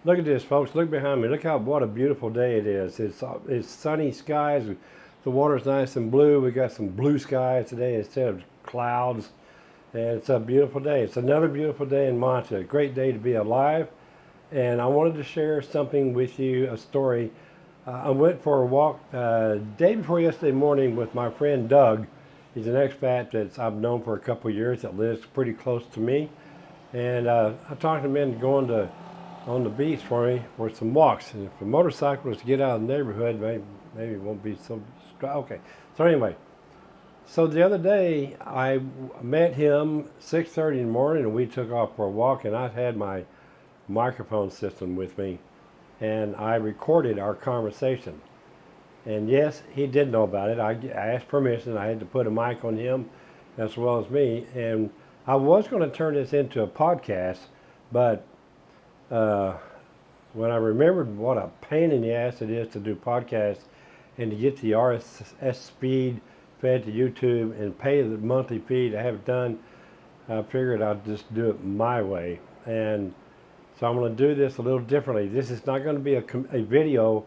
Look at this, folks. Look behind me. Look what a beautiful day it is. It's sunny skies. The water's nice and blue. We got some blue skies today instead of clouds. And it's a beautiful day. It's another beautiful day in Monta. A great day to be alive. And I wanted to share something with you, a story. I went for a walk day before yesterday morning with my friend Doug. He's an expat that I've known for a couple of years that lives pretty close to me. And I talked him into going on the beach for me for some walks. And if a motorcyclist to get out of the neighborhood, maybe it won't be so okay. So anyway, so the other day I met him 6:30 in the morning, and we took off for a walk. And I had my microphone system with me, and I recorded our conversation. And yes, he did know about it. I asked permission. I had to put a mic on him as well as me. And I was going to turn this into a podcast, but when I remembered what a pain in the ass it is to do podcasts and to get the RSS feed fed to YouTube and pay the monthly fee to have it done, I figured I'd just do it my way. And so I'm going to do this a little differently. This is not going to be a video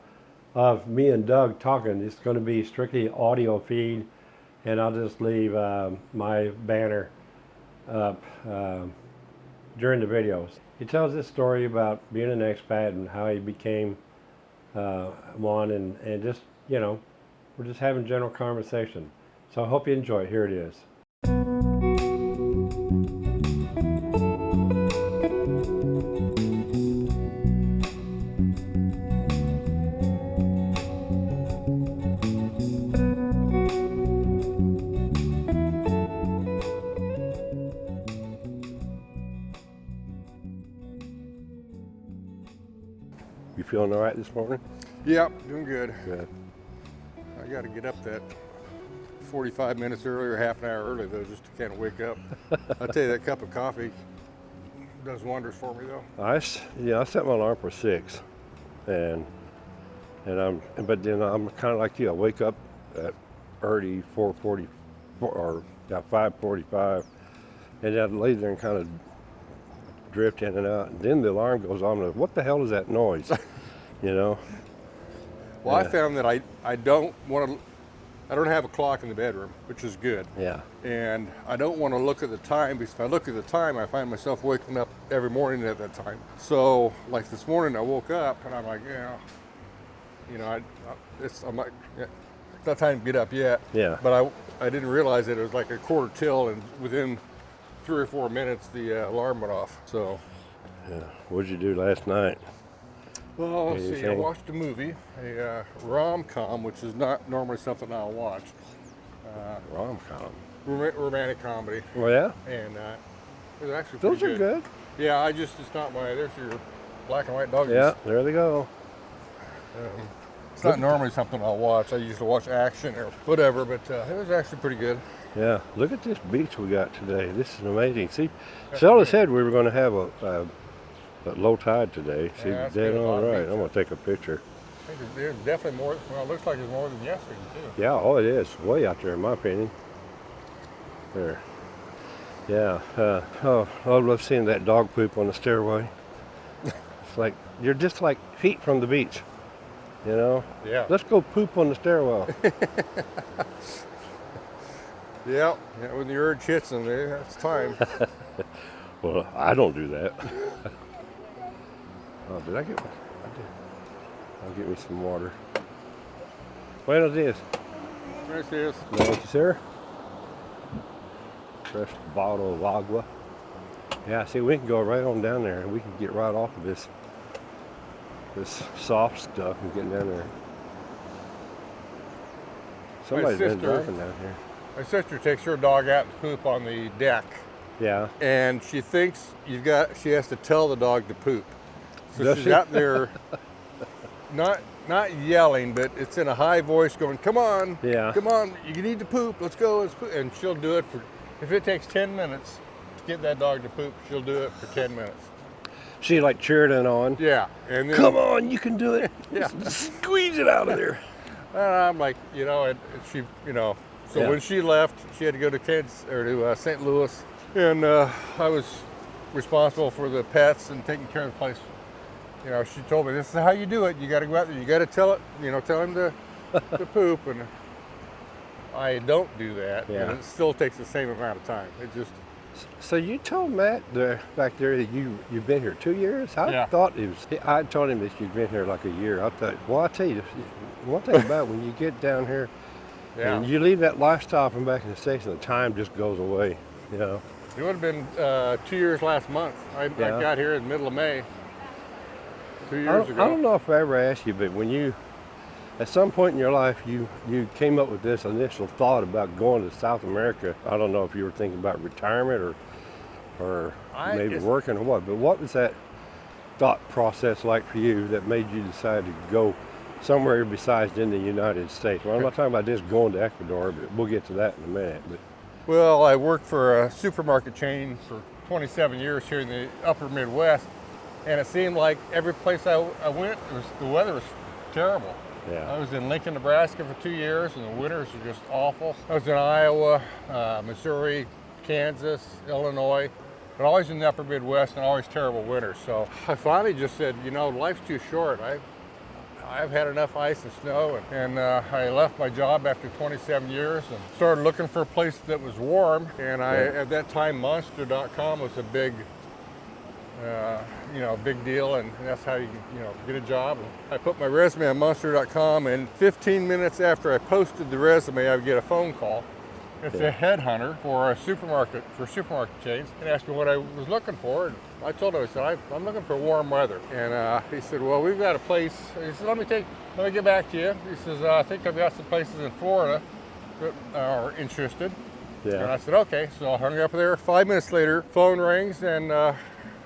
of me and Doug talking. It's going to be strictly audio feed, and I'll just leave my banner up during the videos. He tells this story about being an expat and how he became one, and just, we're just having general conversation. So I hope you enjoy it. Here it is. You feeling all right this morning? Yep, doing good. Good. I got to get up that 45 minutes earlier, half an hour early though, just to kind of wake up. I'll tell you, that cup of coffee does wonders for me though. I set my alarm for 6, but then I'm kind of like you. I wake up at early 4:40 or 5:45, and I lay there and kind of drift in and out. And then the alarm goes on. And what the hell is that noise? Well, yeah. I found that I don't have a clock in the bedroom, which is good. Yeah. And I don't want to look at the time, because if I look at the time, I find myself waking up every morning at that time. So, like this morning, I woke up and I'm like, I'm like, it's not time to get up yet. Yeah. But I didn't realize that it was like a quarter till, and within 3 or 4 minutes, the alarm went off. So. Yeah. What'd you do last night? Well, let's see. I watched a movie, a rom-com, which is not normally something I'll watch. Rom-com. Romantic comedy. Oh yeah. And it was actually those pretty are good. Yeah, it's not there's your black and white doggies. Yeah, there they go. It's not normally something I'll watch. I usually watch action or whatever, but it was actually pretty good. Yeah, look at this beach we got today. This is amazing. See, Stella said we were going to have a low tide today. She's dead on right. I'm going to take a picture. I think there's definitely more. Well, it looks like there's more than yesterday, too. Yeah, oh, it is. Way out there, in my opinion. There. Yeah. I love seeing that dog poop on the stairway. It's like, you're just like feet from the beach, Yeah. Let's go poop on the stairwell. Yeah, when the urge hits them, it's time. Well, I don't do that. Oh, did I get one? I did. I'll get me some water. Buenos dias. Gracias. Thank you, sir. Fresh bottle of agua. Yeah, see, we can go right on down there and we can get right off of this soft stuff and get down there. Somebody's been driving down here. My sister takes her dog out to poop on the deck. Yeah. And she thinks she has to tell the dog to poop. So she's out there not yelling, but it's in a high voice going, come on, come on, you need to poop, let's go, let's poop. And she'll do it if it takes 10 minutes to get that dog to poop, she'll do it for 10 minutes. She like cheered it on. Yeah. And then, come on, you can do it. Yeah. Squeeze it out of there. And I'm like, So when she left, she had to go to St. Louis, and I was responsible for the pets and taking care of the place You know, she told me, this is how you do it. You got to go out there. You got to tell it, tell him to poop. And I don't do that. Yeah. And it still takes the same amount of time. It just. So you told Matt back there that you've been here 2 years? I thought I told him that you'd been here like a year. I thought, well, I'll tell you, one thing about when you get down here and you leave that lifestyle from back in the States, and the time just goes away, you know. It would have been 2 years last month. I got here in the middle of May, 2 years ago. I don't know if I ever asked you, but when you, at some point in your life, you came up with this initial thought about going to South America. I don't know if you were thinking about retirement or maybe working or what, but what was that thought process like for you that made you decide to go somewhere besides in the United States? Well, I'm not talking about just going to Ecuador, but we'll get to that in a minute. But. Well, I worked for a supermarket chain for 27 years here in the upper Midwest, and it seemed like every place I went, the weather was terrible. Yeah. I was in Lincoln, Nebraska for 2 years, and the winters were just awful. I was in Iowa, Missouri, Kansas, Illinois, but always in the upper Midwest and always terrible winters. So I finally just said, life's too short. I've had enough ice and snow, and I left my job after 27 years and started looking for a place that was warm. And at that time, Monster.com was a big big deal, and that's how you get a job. And I put my resume on Monster.com, and 15 minutes after I posted the resume, I would get a phone call. It's a headhunter for supermarket chains, and asked me what I was looking for. And I told him, I said, I'm looking for warm weather. And he said, well, we've got a place. He said, let me get back to you. He says, I think I've got some places in Florida that are interested. Yeah. And I said, okay. So I hung up there. 5 minutes later, phone rings, and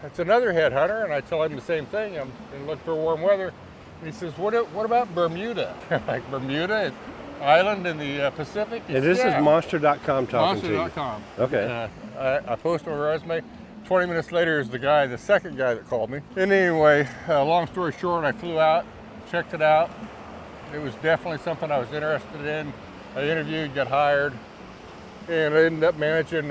it's another headhunter, and I tell him the same thing. I'm looking for warm weather. And he says, what about Bermuda? Like Bermuda, island in the Pacific? And this is Monster.com talking to you. Monster.com. Okay. I posted my resume. 20 minutes later is the second guy that called me. And anyway, long story short, I flew out, checked it out. It was definitely something I was interested in. I interviewed, got hired, and I ended up managing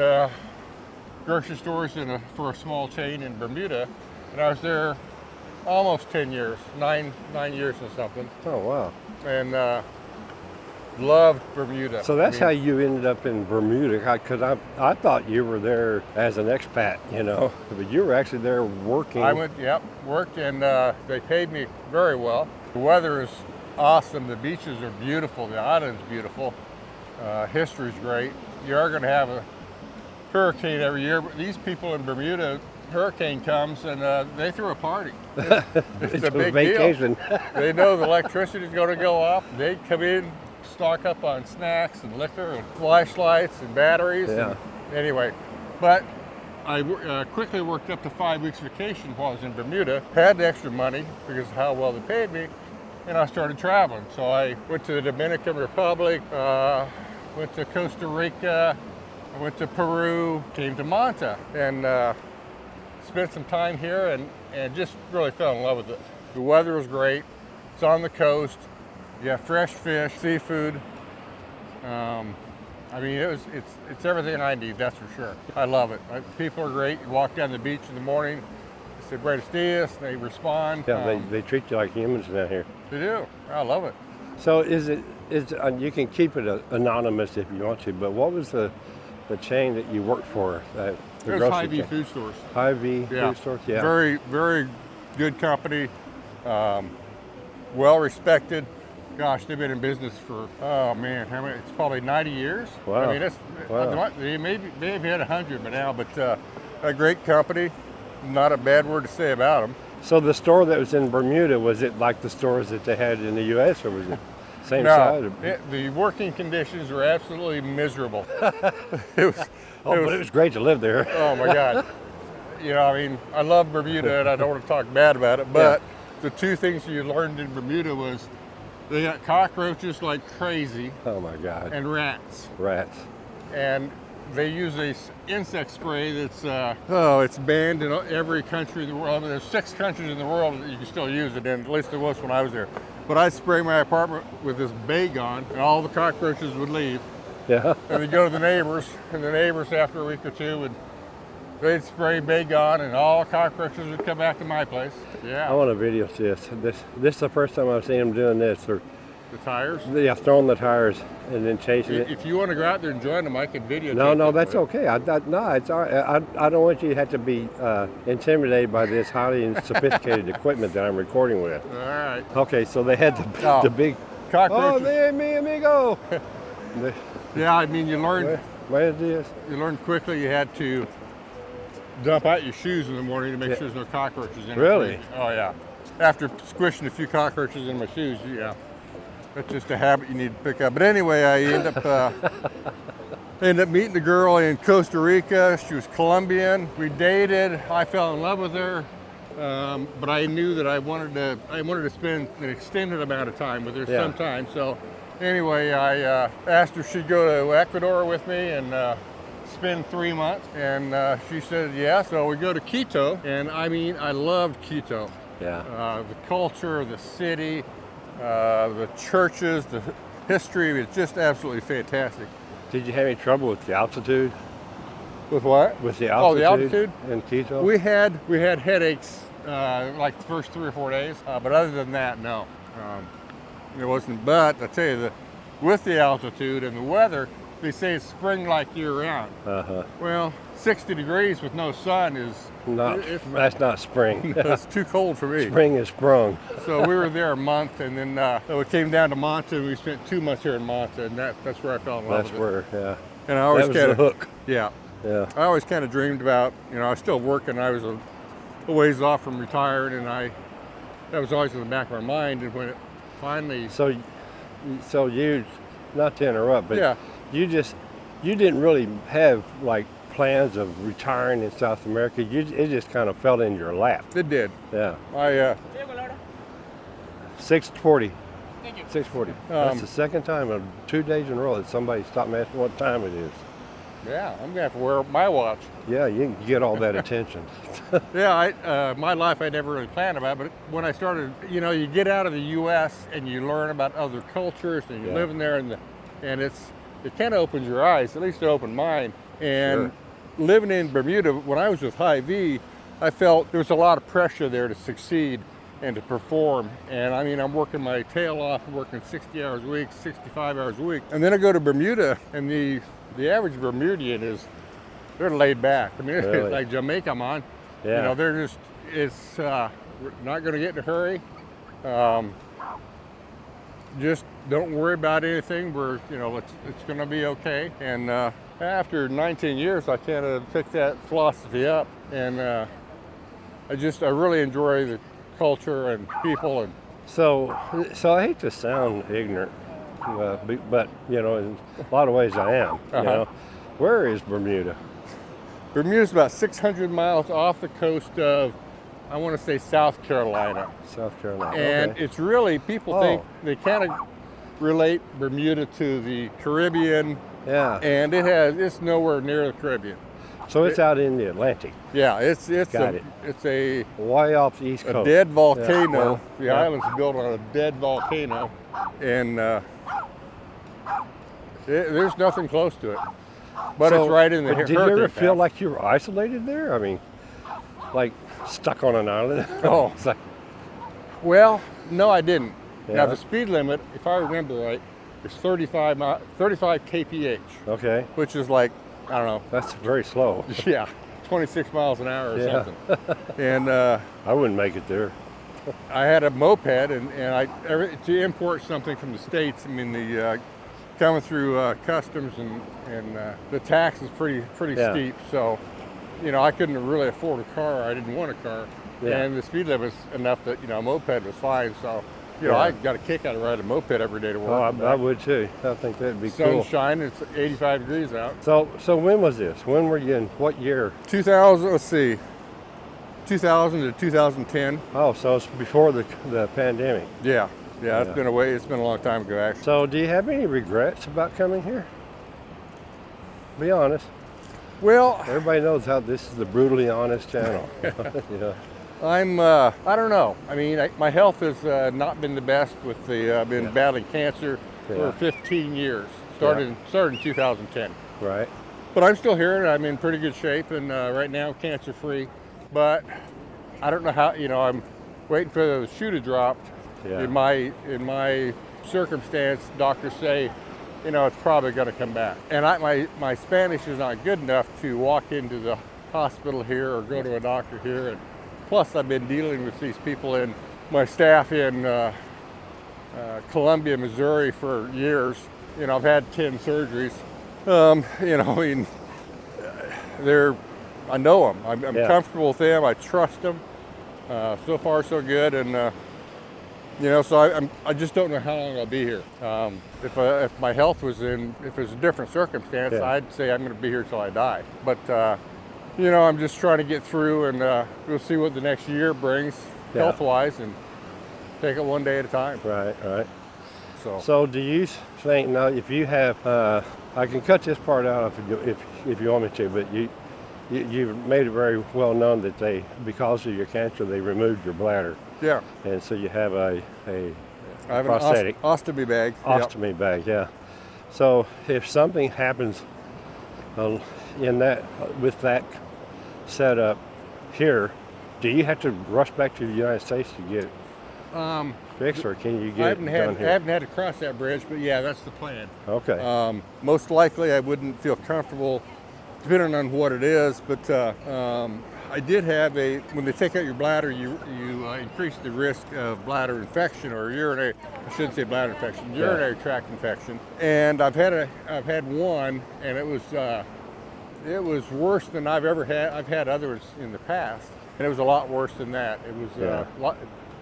grocery stores for a small chain in Bermuda. And I was there almost 10 years, nine years and something. Oh, wow. And loved Bermuda. So that's how you ended up in Bermuda, because I thought you were there as an expat, but you were actually there working. I worked, and they paid me very well. The weather is awesome. The beaches are beautiful. The island's beautiful. History's great. You are going to have a hurricane every year, but these people in Bermuda, hurricane comes and they throw a party. It's a big vacation. Deal. They know the electricity is going to go off. They come in, stock up on snacks and liquor and flashlights and batteries. Yeah. And anyway, but I quickly worked up to 5 weeks vacation while I was in Bermuda, had the extra money because of how well they paid me, and I started traveling. So I went to the Dominican Republic, went to Costa Rica, I went to Peru, came to Manta, and spent some time here and just really fell in love with it. The weather was great. It's on the coast. You have fresh fish, seafood. It's everything I need, that's for sure. I love it. People are great. You walk down the beach in the morning, they say Buenos dias, they respond. Yeah, they treat you like humans down here. They do. I love it. So you can keep it anonymous if you want to, but what was the chain that you worked for? It was Hy-Vee Food Stores. Hy-Vee Food Stores, yeah. Very, very good company, well respected. Gosh, they've been in business for, it's probably 90 years. Wow. I mean, they maybe had 100 by now, but a great company, not a bad word to say about them. So the store that was in Bermuda, was it like the stores that they had in the U.S., or was it same size? The working conditions were absolutely miserable. But it was great to live there. Oh my God. I love Bermuda, and I don't want to talk bad about it, but the two things you learned in Bermuda was they got cockroaches like crazy. Oh my God. And rats. Rats. And they use this insect spray that's it's banned in every country in the world. I mean, there's 6 countries in the world that you can still use it in, at least there was when I was there. But I spray my apartment with this Baygon, and all the cockroaches would leave. Yeah. And they'd go to the neighbors, and the neighbors after a week or two they'd spray Baygon and all cockroaches would come back to my place. Yeah. I want to video this. This is the first time I've seen them doing this. They're, The tires? yeah, throwing the tires and then chasing it. If you want to go out there and join them, I can videotape. No, it that's for you. okay. No, it's all right. I don't want you to have to be intimidated by this highly sophisticated equipment that I'm recording with. All right. Okay, so they had the big Cockroaches. Oh, mi amigo. Yeah, I mean, you learned Where it is? You learned quickly you had to dump out your shoes in the morning to make sure there's no cockroaches in it. Really? Oh, yeah. After squishing a few cockroaches in my shoes, yeah. That's just a habit you need to pick up. But anyway, I ended up meeting a girl in Costa Rica. She was Colombian. We dated. I fell in love with her. But I knew that I wanted to spend an extended amount of time with her sometime. So anyway, I asked her if she'd go to Ecuador with me and spend 3 months, and she said yes. So we go to Kito, and I mean, I loved Kito. Yeah. The culture, the city, the churches, the history, it's just absolutely fantastic. Did you have any trouble with the altitude? With what? With the altitude? Oh, the altitude? In Kito? We had headaches like the first 3 or 4 days, but other than that, no. It wasn't, but I tell you, with the altitude and the weather, they say it's spring like year-round. Well, 60 degrees with no sun is... That's not spring. It's too cold for me. Spring is sprung. So we were there a month, and then we came down to Manta, and we spent 2 months here in Manta, and that's where I fell in love with it. That's where, yeah. And I always that was the hook. Yeah. Yeah. I always kind of dreamed about, I was still working. I was a ways off from retired, and that was always in the back of my mind. And when it finally... So you, not to interrupt, but you didn't really have like plans of retiring in South America. It just kind of fell in your lap. It did. Yeah. 6:40. Thank you. 6:40. That's the second time in 2 days in a row that somebody stopped me asking what time it is. Yeah, I'm gonna have to wear my watch. Yeah, you can get all that attention. Yeah, my life I never really planned about, but when I started, you get out of the U.S. and you learn about other cultures, and you live in there, and it kind of opens your eyes. At least it opened mine. And living in Bermuda, when I was with Hy-Vee, I felt there was a lot of pressure there to succeed and to perform. And I mean, I'm working my tail off, I'm working 60 hours a week, 65 hours a week. And then I go to Bermuda, and the average Bermudian they're laid back. I mean, Really? it's like Jamaica, man. Yeah. They're just, it's not going to get in a hurry. Just don't worry about anything. It's going to be okay. And after 19 years, I kind of picked that philosophy up, and I really enjoy the culture and people. And So I hate to sound ignorant, but in a lot of ways I am. Where is Bermuda? Bermuda's about 600 miles off the coast of, I want to say, South Carolina. South Carolina. And Okay. it's really, people think they kind of relate Bermuda to the Caribbean. Yeah. And it's nowhere near the Caribbean. So it's out in the Atlantic. Yeah, it's a Way off the East Coast. dead volcano. Yeah. The island's built on a dead volcano, and there's nothing close to it. But it's right in the hurricane Did you ever path. feel like you were isolated there? I mean, like stuck on an island? Oh. It's like, Well, no, I didn't. Yeah. Now the speed limit, if I remember right, is 35 kph. okay, Which is like, I don't know, that's very slow. 26 miles an hour or Yeah. something. And I wouldn't make it there. I had a moped, and to import something from the States, I mean, the coming through customs and the tax is pretty steep. So, I couldn't really afford a car. I didn't want a car. Yeah. And the speed limit was enough that, a moped was fine. So, I got a kick out of riding a moped every day to work. Oh, I would too. I think that'd be cool. Sunshine, it's 85 degrees out. So when was this? When were you in what year? 2000 to 2010. Oh, so it's before the pandemic. Yeah, it's been it's been a long time ago, actually. So do you have any regrets about coming here? Be honest. Well, Everybody knows how this is the brutally honest channel. I don't know. I mean, my health has not been the best with I've been battling cancer for 15 years. Started in 2010. Right. But I'm still here, and I'm in pretty good shape, and right now cancer-free. But I don't know how. I'm waiting for the shoe to drop. Yeah. In my circumstance, doctors say, it's probably going to come back. And my Spanish is not good enough to walk into the hospital here or go to a doctor here. And plus, I've been dealing with these people in my staff in Columbia, Missouri for years. I've had 10 surgeries. I know them. I'm comfortable with them. I trust them. So far, so good. And so I just don't know how long I'll be here. If my health was if it was a different circumstance, I'd say I'm going to be here till I die. But I'm just trying to get through, and we'll see what the next year brings health-wise, and take it one day at a time. Right. So do you think now, if you have, I can cut this part out if you want me to, but you've made it very well known that because of your cancer, they removed your bladder. Yeah. And so you have a I have prosthetic. an ostomy bag. Ostomy bag, yeah. So if something happens with that setup here, do you have to rush back to the United States to get it fixed, or can you get it done here? I haven't had to cross that bridge, but yeah, that's the plan. Okay. Most likely I wouldn't feel comfortable, depending on what it is, but I did have when they take out your bladder, you increase the risk of bladder infection, or I shouldn't say bladder infection, urinary tract infection. And I've had one, and it was worse than I've ever had. I've had others in the past, and it was a lot worse than that. It was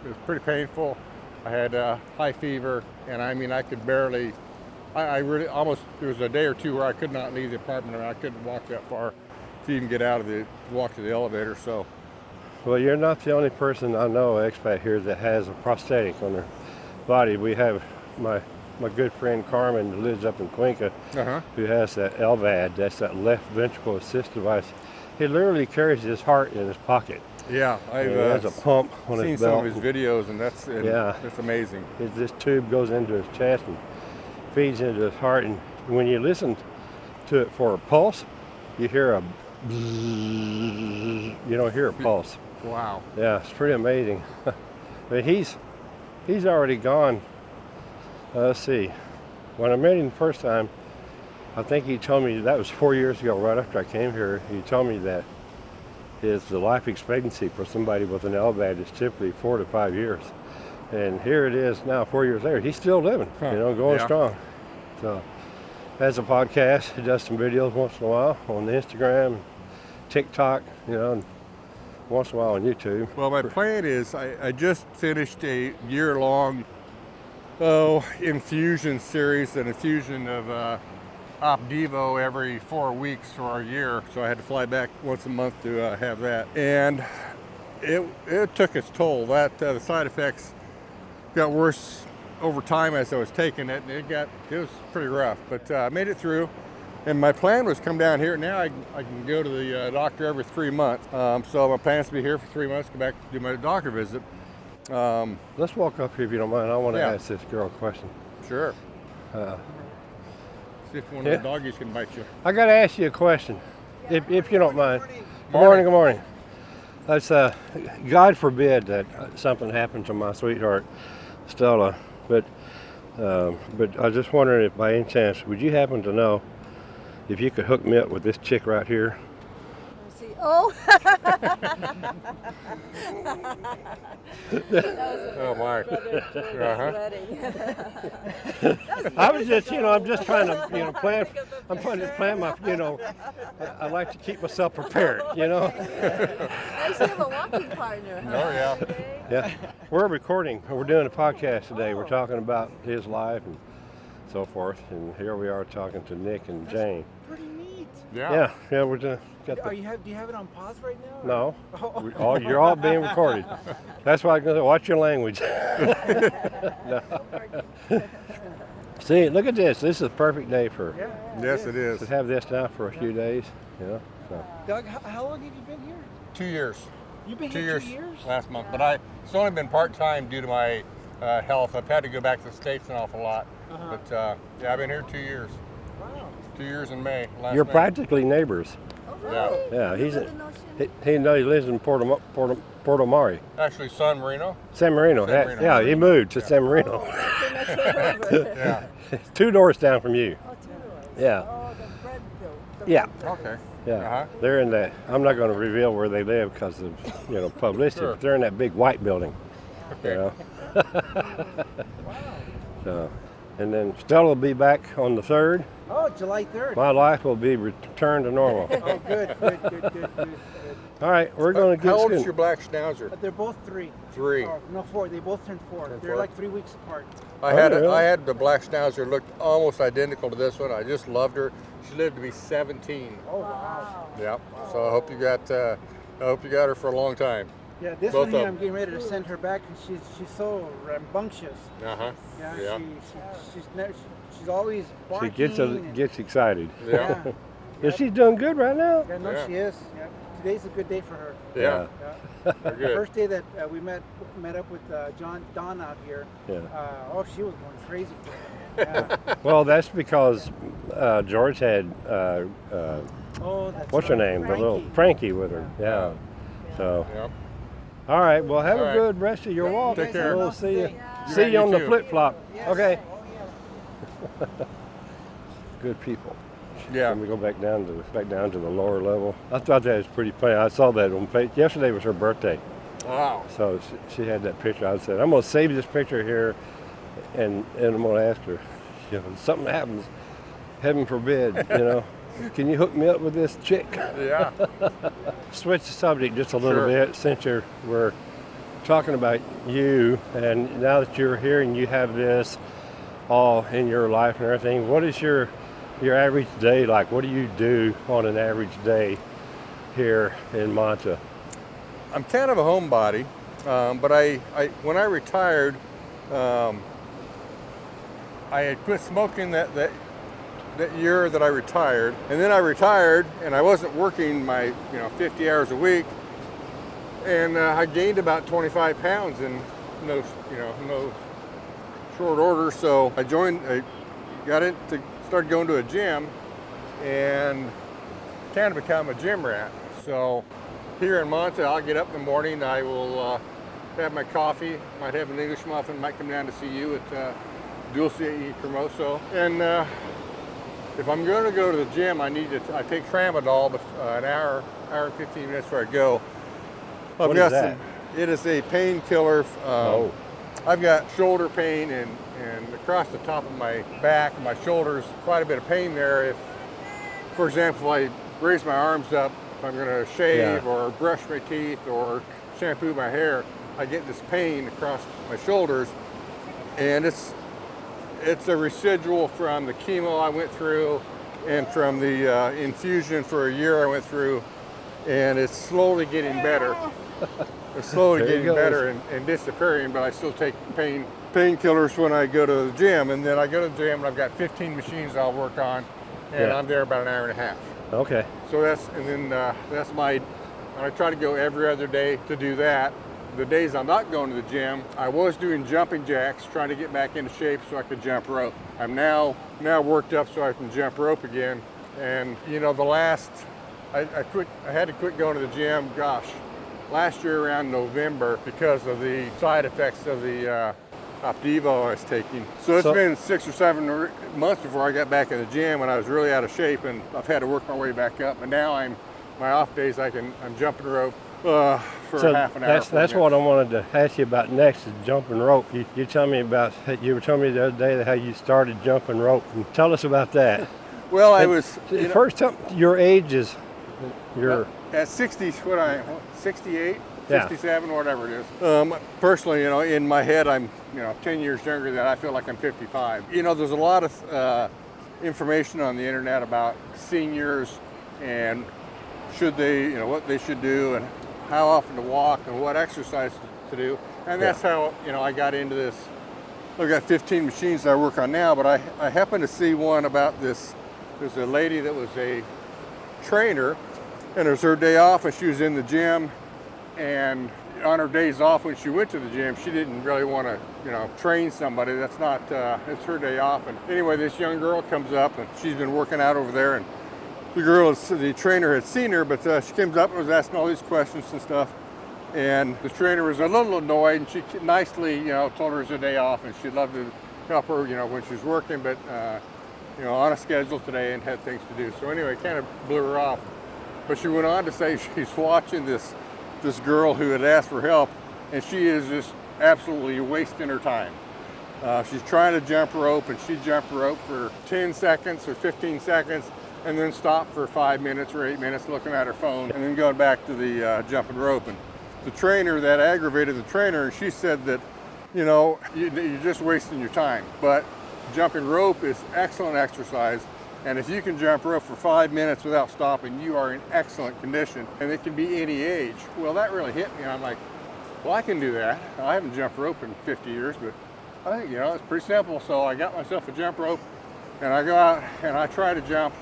it was pretty painful. I had high fever, and I could barely. I really almost, there was a day or two where I could not leave the apartment, and I couldn't walk that far to even get walk to the elevator. So, well, you're not the only person I know, expat here, that has a prosthetic on their body. We have my good friend Carmen, who lives up in Cuenca, who has that LVAD, that's that left ventricle assist device. He literally carries his heart in his pocket. Yeah, he has a pump on his belt. Seen some of his videos, and that's amazing. This tube goes into his chest and feeds into his heart, and when you listen to it for a pulse, you hear a bzzz. You don't hear a pulse. Wow. Yeah, it's pretty amazing. But he's already gone. Let's see. When I met him the first time, I think he told me, that was 4 years ago, right after I came here. He told me that the life expectancy for somebody with an LVAD is typically 4 to 5 years. And here it is now, 4 years later. He's still living, going strong. So, has a podcast. He does some videos once in a while on Instagram, TikTok, and once in a while on YouTube. Well, my plan is, I just finished a year-long infusion series, an infusion of Opdivo every 4 weeks for a year. So I had to fly back once a month to have that. And it took its toll. The side effects got worse over time as I was taking it, and it was pretty rough, but I made it through. And my plan was come down here. Now I can go to the doctor every 3 months. So my plan is to be here for 3 months, go back do my doctor visit. Let's walk up here if you don't mind. I want to ask this girl a question. Sure. See if one of the doggies can bite you. I got to ask you a question, if you don't mind. Good morning. That's God forbid that something happened to my sweetheart, Stella. But I was just wondering if by any chance, would you happen to know if you could hook me up with this chick right here? Let's see. Oh! Oh my. I was just, I'm just trying to, plan. I'm trying to plan my, I like to keep myself prepared, I actually have a walking partner. Oh yeah. Yeah. We're recording. We're doing a podcast today. We're talking about his life and so forth. And here we are talking to Nick and Jane. Pretty neat. Yeah. Yeah. We're doing. Do you have it on pause right now? No. You're all being recorded. That's why I'm going to watch your language. No. See, look at this. This is a perfect day for. Yeah. Yes, it is. To have this now for a few days. So. Doug, how long have you been here? 2 years. You've been 2 here years 2 years? last month, but it's only been part-time due to my health. I've had to go back to the States an awful lot. But I've been here 2 years. Wow. 2 years in May. You're May. practically neighbors. Oh, Yeah. really? Yeah, he's Live a, in Ocean? he lives in Porto Mare. Actually, San Marino. San Marino. San Marino. Yeah, he moved to San Oh, Marino. so next door over. Yeah. 2 doors down from you. Oh, two doors. Yeah. Oh, the bread bill. Yeah. Okay. Yeah, Uh-huh. they're in that. I'm not going to reveal where they live because of publicity. Sure. But they're in that big white building. Okay. You know? So, and then Stella will be back on the 3rd. Oh, July 3rd. My life will be returned to normal. Oh, good. All right, we're going to get. How old is your black schnauzer? They're both 3. 3. Oh, no, 4. They both turned 4. Turned They're 4. like 3 weeks apart. really? I had the black schnauzer, looked almost identical to this one. I just loved her. She lived to be 17. Oh, wow. Yep. So I hope you got her for a long time. Yeah, this Both one here, of I'm getting ready to send her back because she's so rambunctious. Uh-huh. Yeah, Yeah. she's always She barking. gets excited. Yeah. Is she doing good right now? Yeah, no, Yeah. she is. Yeah. Today's a good day for her. Yeah. Yeah. Very The good. first day that we met up with Don out here. Yeah. She was going crazy for him. Yeah. Well, that's because George had Oh, that's what's her right. name, the little Frankie with her. Yeah. So, Yep. all right. Well, have All a right. good rest of your walk. Take care. We'll see you. Yeah. See you You on the too. flip flop. Yes. Okay. Oh, yeah. Good people. Yeah. Let me go back down to the lower level. I thought that was pretty funny. I saw that on Facebook. Yesterday was her birthday, Wow. so she had that picture. I said, I'm going to save this picture here, and I'm going to ask her, if something happens, heaven forbid, can you hook me up with this chick? Yeah. Switch the subject just a little Sure. bit since we're talking about you, and now that you're here and you have this all in your life and everything, what is your average day like? What do you do on an average day here in Manta? I'm kind of a homebody, but I when I retired, I had quit smoking that year that I retired, and then I retired and I wasn't working my 50 hours a week, and I gained about 25 pounds in no short order. So I started going to a gym and kind of become a gym rat. So here in Manta, I'll get up in the morning, I will have my coffee, might have an English muffin, might come down to see you at Dulce y Cremoso. And if I'm going to go to the gym, I take tramadol, but an hour and 15 minutes before I go. What is that? It is a painkiller. I've got shoulder pain and across the top of my back and my shoulders, quite a bit of pain there. If, for example, I raise my arms up, if I'm going to shave or brush my teeth or shampoo my hair, I get this pain across my shoulders, and it's a residual from the chemo I went through and from the infusion for a year I went through, and it's slowly getting better. It's slowly There you getting go. better and disappearing, but I still take painkillers when I go to the gym, and then I go to the gym and I've got 15 machines I'll work on, and I'm there about an hour and a half. Okay. So that's my, and I try to go every other day to do that. The days I'm not going to the gym, I was doing jumping jacks, trying to get back into shape so I could jump rope. I'm now worked up so I can jump rope again. And I had to quit going to the gym, gosh, last year around November because of the side effects of the Opdivo I was taking. So it's been 6 or 7 months before I got back in the gym, and I was really out of shape, and I've had to work my way back up. And now my off days I'm jumping rope for half an hour. That's what I wanted to ask you about next is jumping rope. You were telling me the other day how you started jumping rope, and tell us about that. Well, I was First, your age is at 60. 68, Yeah. 67, whatever it is. Personally, in my head, I'm 10 years younger than I feel like I'm 55. There's a lot of information on the internet about seniors and should they, what they should do and how often to walk and what exercise to do. And that's how, I got into this. I've got 15 machines that I work on now, but I happened to see one about this. There's a lady that was a trainer, and it was her day off, and she was in the gym, and on her days off when she went to the gym, she didn't really want to, train somebody. That's not, it's her day off. And anyway, this young girl comes up and she's been working out over there, and the trainer had seen her, but she comes up and was asking all these questions and stuff. And the trainer was a little annoyed, and she nicely, told her it was her day off and she'd love to help her, when she's working, but, on a schedule today and had things to do. So anyway, kind of blew her off. But she went on to say she's watching this girl who had asked for help, and she is just absolutely wasting her time. She's trying to jump rope, and she jumped rope for 10 seconds or 15 seconds, and then stopped for 5 minutes or 8 minutes looking at her phone, and then going back to the jumping rope. And the trainer, that aggravated the trainer, and she said that, you're just wasting your time. But jumping rope is excellent exercise. And if you can jump rope for 5 minutes without stopping, you are in excellent condition, and it can be any age. Well, that really hit me. I'm like, well, I can do that. I haven't jumped rope in 50 years, but I think, it's pretty simple. So I got myself a jump rope, and I go out and I try to jump,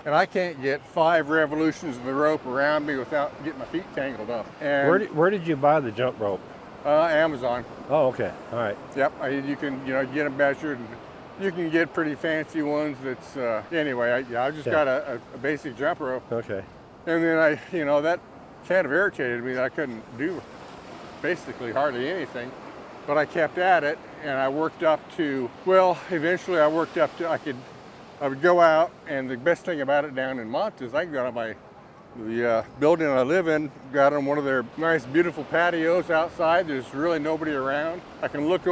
and I can't get 5 revolutions of the rope around me without getting my feet tangled up. And Where did you buy the jump rope? Amazon. Oh, okay. All right. Yep. You can, get them measured. And you can get pretty fancy ones. That's anyway. I just got a basic jump rope. Okay. And then that kind of irritated me that I couldn't do basically hardly anything, but I kept at it, and I worked up to. Well, eventually I worked up to I would go out, and the best thing about it down in Mont is I can go out on the building I live in, got on one of their nice, beautiful patios outside. There's really nobody around. I can look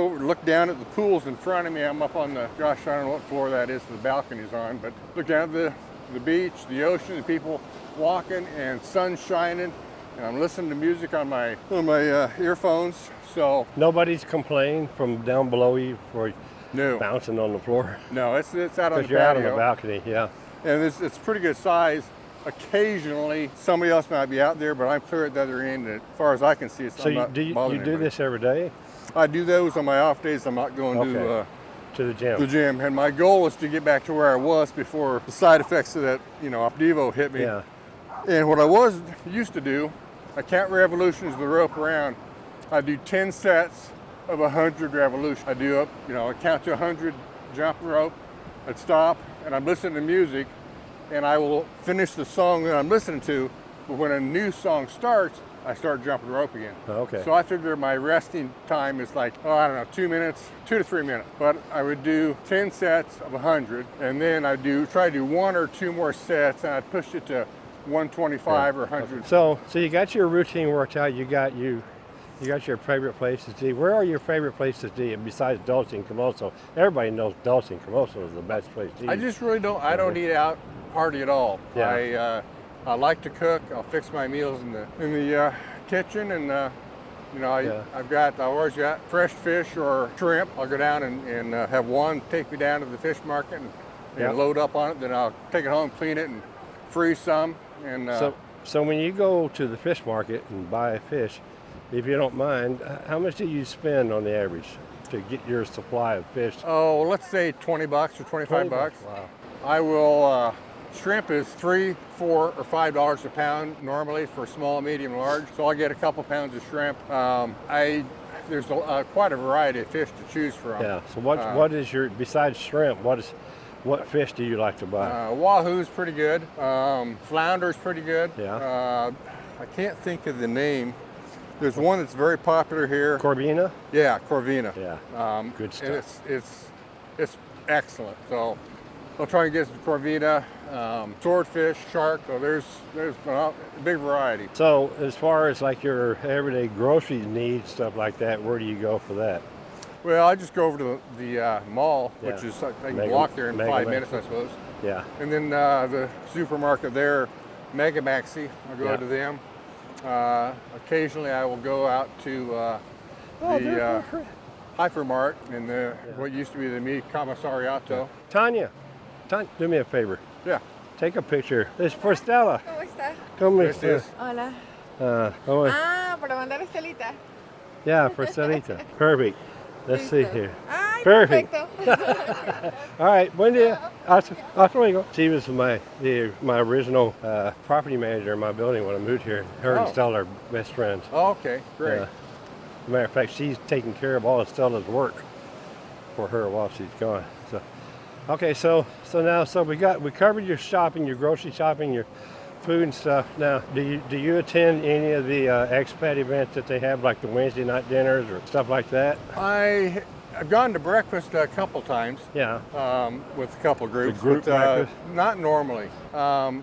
down at the pools in front of me. I'm up on the, gosh, I don't know what floor that is, the balcony's on, but look down at the beach, the ocean, the people walking, and sun shining, and I'm listening to music on my earphones. So Nobody's complained from down below you for no, bouncing on the floor? no, it's out on the Because you're out on patio, the balcony, yeah. and it's pretty good size. Occasionally, somebody else might be out there, but I'm clear at the other end. As far as I can see, So I'm not you bothering do anybody. this every day? I do those on my off days. I'm not going Okay. To the gym? to the gym. And my goal is to get back to where I was before the side effects of that, Opdivo hit me. Yeah. And what I used to do, I count revolutions of the rope around. I do 10 sets of 100 revolutions. I do I count to 100 jump rope. I'd stop, and I'm listening to music, and I will finish the song that I'm listening to, but when a new song starts, I start jumping rope again. Okay. So I figure my resting time is like, 2 to 3 minutes. But I would do 10 sets of 100, and then I try to do 1 or 2 more sets, and I'd push it to 125 or 100. So you got your routine worked out. You got your favorite places to eat. Where are your favorite places to eat besides Dulce and Camoso? Everybody knows Dulce and Camoso is the best place to eat. I just really don't. I don't eat out hardly at all. Yeah. I like to cook. I'll fix my meals in the kitchen, and I've always got fresh fish or shrimp. I'll go down and have one take me down to the fish market and load up on it. Then I'll take it home, clean it, and freeze some. And so when you go to the fish market and buy a fish, if you don't mind, how much do you spend on the average to get your supply of fish? Oh, well, let's say $20 or $25. Wow. I will. Shrimp is $3, $4, or $5 a pound normally for small, medium, large. So I'll get a couple pounds of shrimp. There's quite a variety of fish to choose from. Yeah. So what is your, besides shrimp, what fish do you like to buy? Wahoo's pretty good. Flounder's pretty good. Yeah. I can't think of the name. There's one that's very popular here. Corvina? Yeah, Corvina. Yeah. Good stuff. And it's excellent. So I'll try and get some Corvina, swordfish, shark. So there's a big variety. So as far as like your everyday grocery needs, stuff like that, where do you go for that? Well, I just go over to the mall, which is I can walk there in Mega 5 Maxi. minutes, I suppose. Yeah. And then the supermarket there, Mega Maxi, I'll go to them. Occasionally I will go out to the Hypermart in what used to be the Mi Commissariato. Tanya, do me a favor. Yeah. Take a picture. It's for Stella. ¿Cómo está? Come This is. Hola. Oh, Para mandar Estelita. yeah, for Stellita. Perfect. Let's see here. Perfect. Perfecto. All right, buen dia. Hasta luego. She was my original property manager in my building when I moved here. Her and Oh. Stella are best friends. Oh, okay, great. As a matter of fact, she's taking care of all of Stella's work for her while she's gone. So, okay, so we covered your shopping, your grocery shopping, your food and stuff. Now, do you attend any of the expat events that they have, like the Wednesday night dinners or stuff like that? I've gone to breakfast a couple times. Yeah. With a couple groups. group but, breakfast? Not normally. The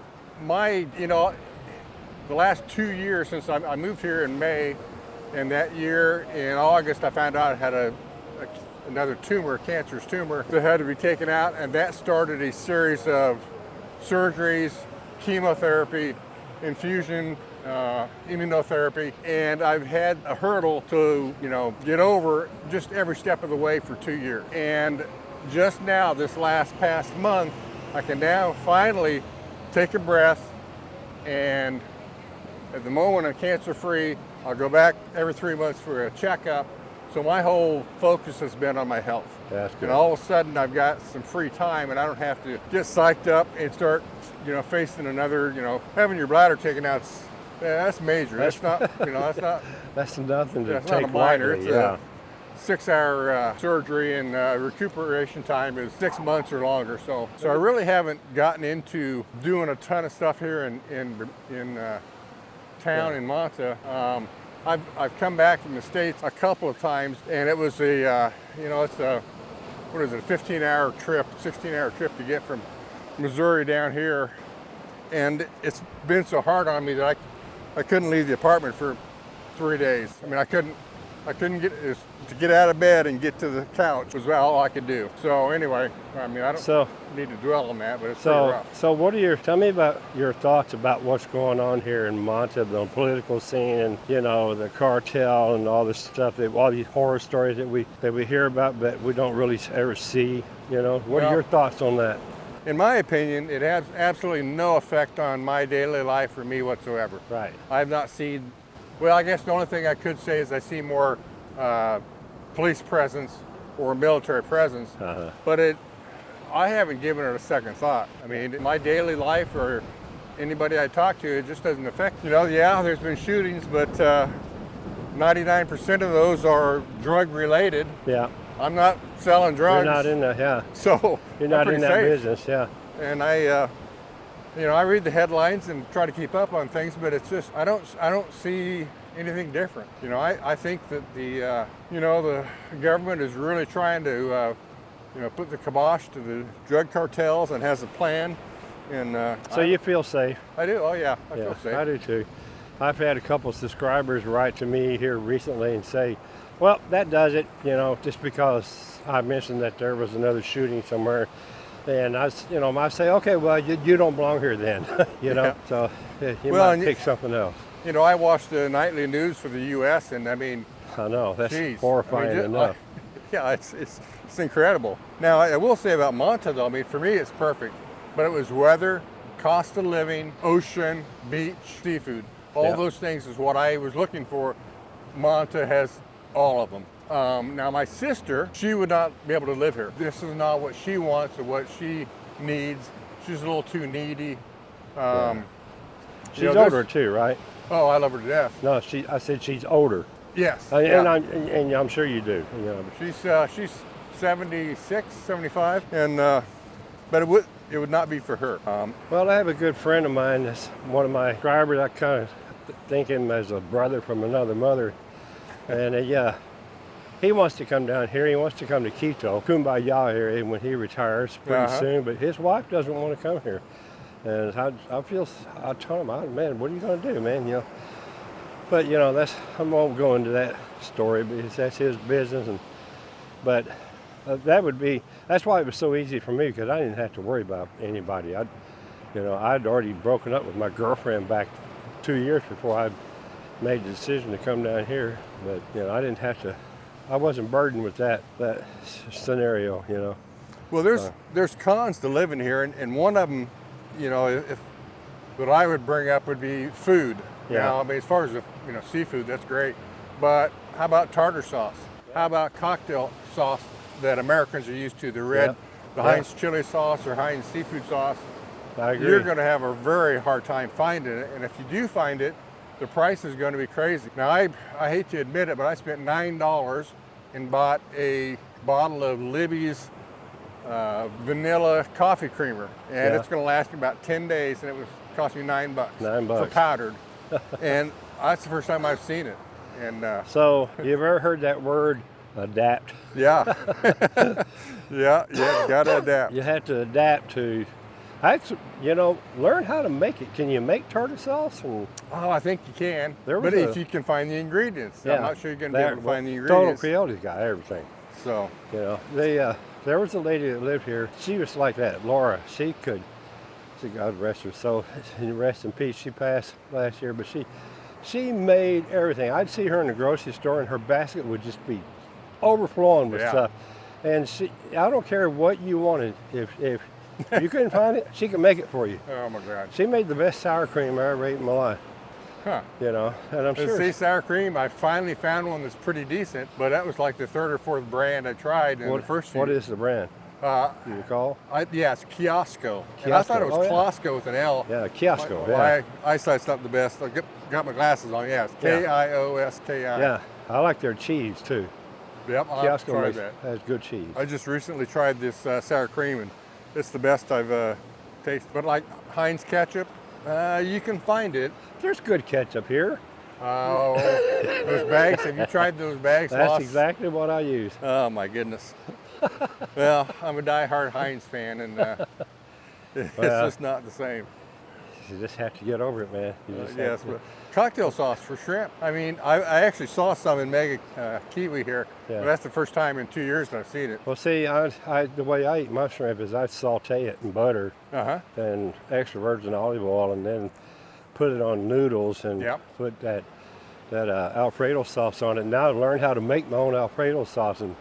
last 2 years since I moved here in May, and that year in August I found out I had another tumor, a cancerous tumor that had to be taken out, and that started a series of surgeries, chemotherapy, infusion, immunotherapy, and I've had a hurdle to get over just every step of the way for 2 years. And just now, this past month, I can now finally take a breath, and at the moment I'm cancer-free. I'll go back every 3 months for a checkup. So my whole focus has been on my health. That's good. And all of a sudden I've got some free time and I don't have to get psyched up and start, facing another, having your bladder taken out. That's major. That's not, that's not. That's nothing to That's not take a minor. lightly. It's Yeah. a 6-hour surgery, and recuperation time is 6 months or longer. So I really haven't gotten into doing a ton of stuff here in town in Manta. I've come back from the States a couple of times, and it was it's a 15-hour trip, 16-hour trip to get from Missouri down here, and it's been so hard on me that I couldn't leave the apartment for 3 days. I mean, I couldn't get out of bed and get to the couch was all I could do. So anyway, I mean, I don't need to dwell on that, but it's pretty rough. So tell me about your thoughts about what's going on here in Manta, the political scene, and the cartel and all this stuff, all these horror stories that we hear about, but we don't really ever see. What are your thoughts on that? In my opinion, it has absolutely no effect on my daily life for me whatsoever. Right. I've not seen. Well, I guess the only thing I could say is I see more police presence or military presence, but I haven't given it a second thought. I mean, in my daily life or anybody I talk to, it just doesn't affect. Yeah, there's been shootings, but 99% of those are drug related. Yeah. I'm not selling drugs. You're not in that, yeah. So you're not in that safe. business, yeah. And I read the headlines and try to keep up on things, but it's just I don't see anything different. I think that the government is really trying to put the kibosh to the drug cartels and has a plan. And so you feel safe? I do. Oh yeah, I feel safe. I do too. I've had a couple of subscribers write to me here recently and say, well, that does it, just because I mentioned that there was another shooting somewhere. And I say, okay, well, you don't belong here then, so you might pick something else. I watch the nightly news for the U.S. and I mean, I know, that's horrifying enough. Yeah, it's incredible. Now, I will say about Manta though, I mean, for me it's perfect, but it was weather, cost of living, ocean, beach, seafood. All those things is what I was looking for. Manta has all of them. Now my sister, she would not be able to live here. This is not what she wants or what she needs. She's a little too needy. She's older too, right? Oh, I love her to death. No, I said she's older. Yes. And I'm sure you do. She's 76, 75, and but it would not be for her. Well, I have a good friend of mine. That's one of my subscribers. I kind of think him as a brother from another mother, and he wants to come down here. He wants to come to Kito, Kumbaya area when he retires pretty soon. But his wife doesn't want to come here, and I told him, man, what are you going to do, man? But I won't go into that story because that's his business. But that's why it was so easy for me, because I didn't have to worry about anybody. I'd already broken up with my girlfriend back 2 years before I made the decision to come down here. But I didn't have to. I wasn't burdened with that scenario. Well, there's cons to living here, and one of them, if what I would bring up would be food. Yeah. I mean, as far as seafood, that's great. But how about tartar sauce? How about cocktail sauce that Americans are used to, the red, Yep. the Yep. Heinz chili sauce or Heinz seafood sauce. I agree. You're going to have a very hard time finding it, and if you do find it, the price is going to be crazy. Now, I hate to admit it, but I spent $9 and bought a bottle of Libby's vanilla coffee creamer, and Yeah. it's going to last me about 10 days, and it was cost me $9. $9. For powdered, and that's the first time I've seen it. And So, you've ever heard that word, adapt? yeah, yeah, gotta adapt. You have to adapt to, learn how to make it. Can you make tartar sauce? And Oh, I think you can, There was but a- if you can find the ingredients. I'm not sure you're going to be able to find the Total ingredients. Creole's got everything. So, There was a lady that lived here. She was like that, Laura. She God rest her soul, rest in peace. She passed last year, but she made everything. I'd see her in the grocery store, and her basket would just be overflowing with Yeah. stuff. And I don't care what you wanted. If you couldn't find it, she could make it for you. oh my God. She made the best sour cream I ever ate in my life. Huh. And I'm The sure. sea sour cream, I finally found one that's pretty decent, but that was like the third or fourth brand I tried in the first few. What is the brand? Do you recall? Yeah, it's Kiosco. And I thought it was Oh, yeah. Klosco with an L. Yeah, Kiosco. My eyesight's not the best. I got my glasses on. Yeah, it's Kioski. Yeah, I like their cheese too. Yep, I'll have to try Kiosco that. has good cheese. I just recently tried this sour cream, and it's the best I've tasted. But like Heinz ketchup, you can find it. There's good ketchup here. Oh, those bags. Have you tried those bags? That's Lost? exactly what I use. Oh my goodness. Well, I'm a diehard Heinz fan, and it's Well, just not the same. You just have to get over it, man. You just have Yes, to. but cocktail sauce for shrimp. I mean, I actually saw some in Mega Kiwi here, Yeah. but that's the first time in 2 years that I've seen it. Well, see, the way I eat my shrimp is I saute it in butter and extra virgin olive oil, and then put it on noodles and Yep. put that Alfredo sauce on it. Now I've learned how to make my own Alfredo sauce, and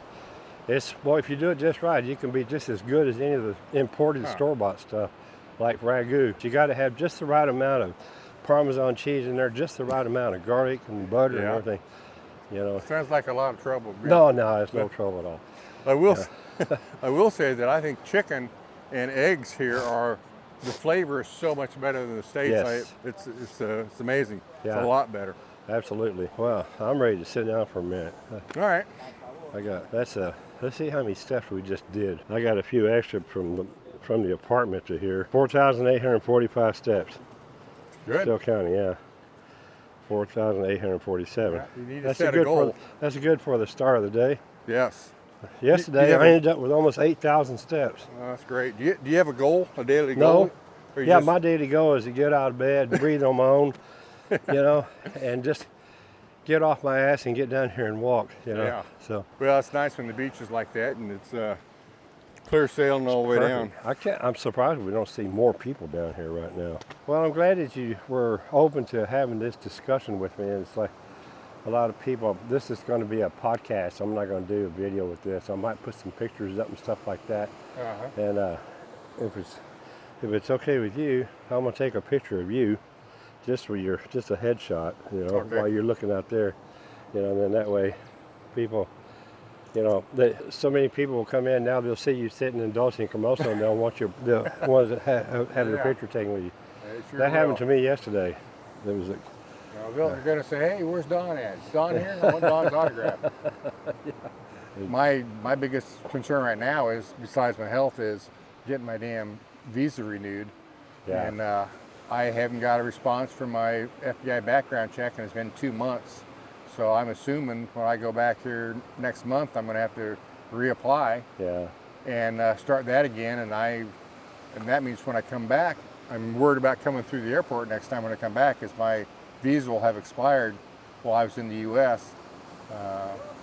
if you do it just right, you can be just as good as any of the imported store-bought stuff, like ragu. You got to have just the right amount of Parmesan cheese in there, just the right amount of garlic and butter and Yeah. everything. Sounds like a lot of trouble. No, it's no trouble at all. I will say that I think chicken and eggs here the flavor is so much better than the States. Yes. It's amazing. Yeah. It's a lot better. Absolutely. Well, I'm ready to sit down for a minute. All right. Let's see how many steps we just did. I got a few extra from the apartment to here. 4,845 steps. Good. Still counting, yeah. 4,847. Yeah, you need to set a goal. That's good for the start of the day. Yes. Yesterday, have I a- ended up with almost 8,000 steps. Oh, that's great. Do you have a goal, a daily No. goal? Or you Yeah, just- my daily goal is to get out of bed, breathe on my own, and just get off my ass and get down here and walk, Yeah. So Well, it's nice when the beach is like that, and it's clear sailing all the way down. perfect. I'm surprised we don't see more people down here right now. Well, I'm glad that you were open to having this discussion with me. It's like a lot of people, this is going to be a podcast. I'm not going to do a video with this. I might put some pictures up and stuff like that. And if it's okay with you, I'm going to take a picture of you just a headshot, Okay. while you're looking out there, and then that way people, so many people will come in now, they'll see you sitting in Dulce and Camoso, and they'll want the ones that have their Yeah. picture taken with you. It sure That happened will. to me yesterday. There was They're going to say, hey, where's Don at? Is Don here? I want Don's autograph. My biggest concern right now is, besides my health, is getting my damn visa renewed. Yeah. And I haven't got a response from my FBI background check, and it's been 2 months. So I'm assuming when I go back here next month, I'm going to have to reapply yeah. and start that again. And that means when I come back, I'm worried about coming through the airport next time when I come back, because my visa will have expired while I was in the U.S.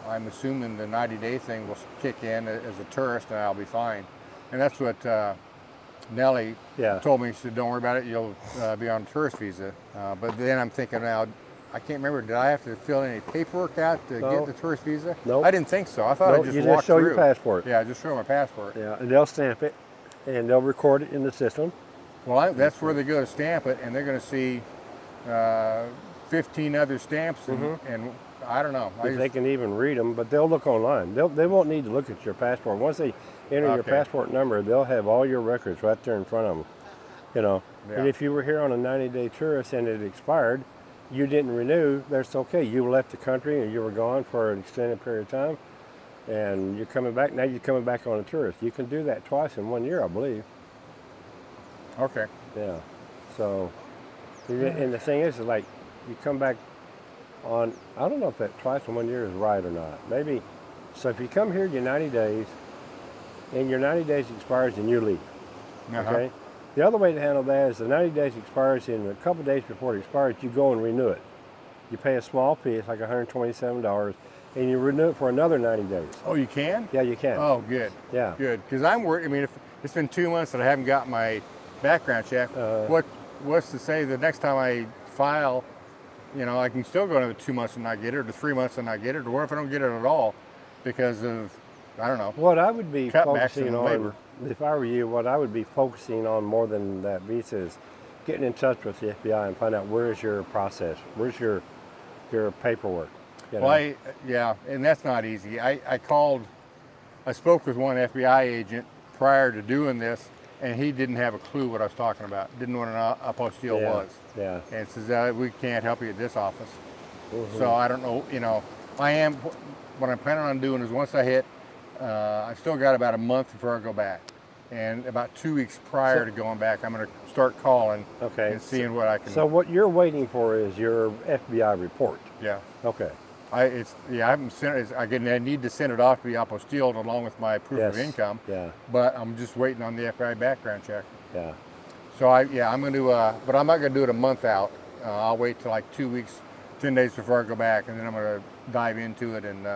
I'm assuming the 90-day thing will kick in as a tourist, and I'll be fine. And that's what Nellie told me. She said, don't worry about it, you'll be on a tourist visa. But then I'm thinking now, I can't remember, did I have to fill any paperwork out to get the tourist visa? Nope. I didn't think so. I thought I just you walked just show through. your passport. Yeah, just show my passport. Yeah, and they'll stamp it, and they'll record it in the system. Well, that's where they go to stamp it, and they're going to see 15 other stamps, and I don't know. if they can even read them, but they'll look online. They won't need to look at your passport. Once they enter your Okay. passport number, they'll have all your records right there in front of them. You know, Yeah. and if you were here on a 90-day tourist and it expired, you didn't renew, that's okay. You left the country and you were gone for an extended period of time, and you're coming back. Now you're coming back on a tourist. You can do that twice in 1 year, I believe. Okay. Yeah. So, and the thing is, like, you come back on, I don't know if that twice in 1 year is right or not. Maybe, so if you come here, your 90 days, and your 90 days expires and you leave, okay? The other way to handle that is the 90 days expires, and a couple days before it expires, you go and renew it. You pay a small fee, it's like $127, and you renew it for another 90 days. Oh, you can? Yeah, you can. Oh, good. Yeah. Good. Because I'm worried. I mean, if it's been 2 months that I haven't got my background check, what's to say the next time I file, you know, I can still go another 2 months and not get it, or 3 months and not get it, or what if I don't get it at all because of, I don't know. What I would be Cutbacks focusing in on, labor. if I were you, what I would be focusing on more than that visa is getting in touch with the FBI and find out where's your process, where's your paperwork. You know? Well, yeah, and that's not easy. I spoke with one FBI agent prior to doing this, and he didn't have a clue what I was talking about. Didn't know what an apostille was. Yeah. And says, we can't help you at this office. So I don't know, you know, what I'm planning on doing is once I hit, I still got about a month before I go back. And about 2 weeks prior to going back, I'm going to start calling and seeing what I can. So what you're waiting for is your FBI report. Yeah. Okay. I haven't sent it. I need to send it off to be apostilled along with my proof of income. Yeah. But I'm just waiting on the FBI background check. Yeah. So I'm going to, but I'm not going to do it a month out. I'll wait till like 2 weeks, 10 days before I go back, and then I'm going to dive into it and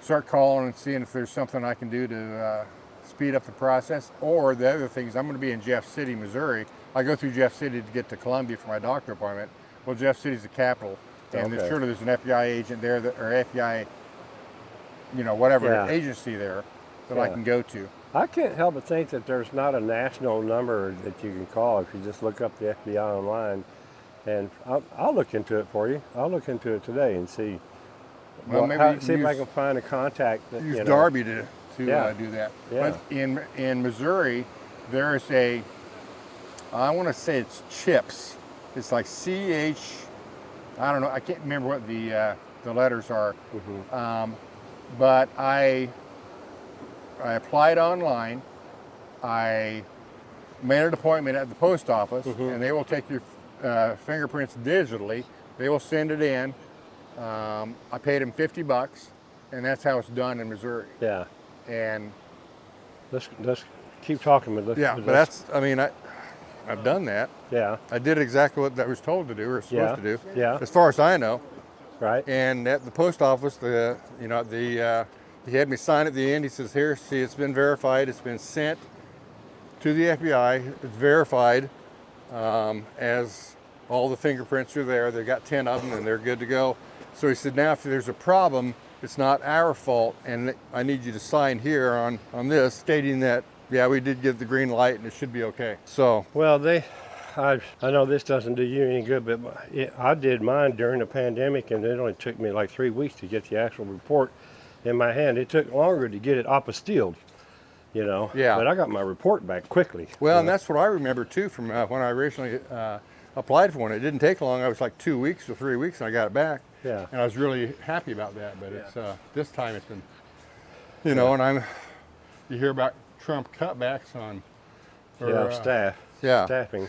start calling and seeing if there's something I can do to speed up the process. Or the other thing is I'm going to be in Jeff City, Missouri. I go through Jeff City to get to Columbia for my doctor appointment. Well, Jeff City's the capital. And surely there's an FBI agent there, or FBI, you know, whatever agency there that I can go to. I can't help but think that there's not a national number that you can call if you just look up the FBI online. And I'll look into it for you. I'll look into it today and see. Well, maybe see if I can find a contact. That, use Darby to do that. Yeah. But in Missouri, there is I want to say it's CHIPS. It's like CH. I don't know. I can't remember what the letters are. But I applied online. I made an appointment at the post office, and they will take your fingerprints digitally. They will send it in. I paid them $50, and that's how it's done in Missouri. Yeah. And let's keep talking. But but that's. I mean, I've done that. Yeah. I did exactly what I was told to do or supposed to do. Yeah. As far as I know. Right. And at the post office, he had me sign at the end. He says, "Here, see, it's been verified. It's been sent to the FBI. It's verified as all the fingerprints are there. They've got 10 of them, and they're good to go." So he said, "Now, if there's a problem, it's not our fault, and I need you to sign here on this, stating that, yeah, we did get the green light, and it should be okay." So, well, I know this doesn't do you any good, but I did mine during the pandemic, and it only took me like 3 weeks to get the actual report in my hand. It took longer to get it apostilled, you know. Yeah. But I got my report back quickly. well, and that's what I remember too from when I originally applied for one. It didn't take long. I was like 2 weeks or 3 weeks, and I got it back. Yeah. And I was really happy about that. But it's this time it's been, you know, and you hear about Trump cutbacks on staffing.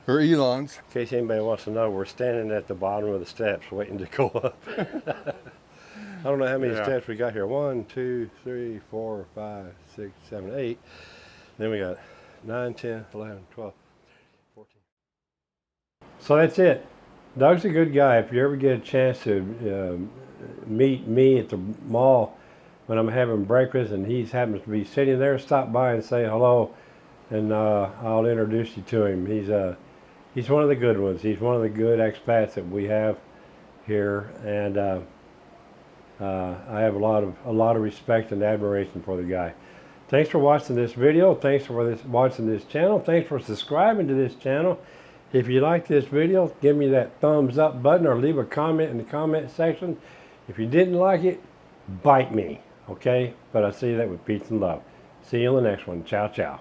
Or Elon's. In case anybody wants to know, we're standing at the bottom of the steps waiting to go up. I don't know how many steps we got here. 1, 2, 3, 4, 5, 6, 7, 8. Then we got 9, 10, 11, 12, 14. So that's it. Doug's a good guy. If you ever get a chance to meet me at the mall when I'm having breakfast and he happens to be sitting there, stop by and say hello, and I'll introduce you to him. He's one of the good ones. He's one of the good expats that we have here, and I have a lot of respect and admiration for the guy. Thanks for watching this video. Thanks for watching this channel. Thanks for subscribing to this channel. If you like this video, give me that thumbs up button or leave a comment in the comment section. If you didn't like it, bite me, okay? But I see that with peace and love. See you in the next one. Ciao, ciao.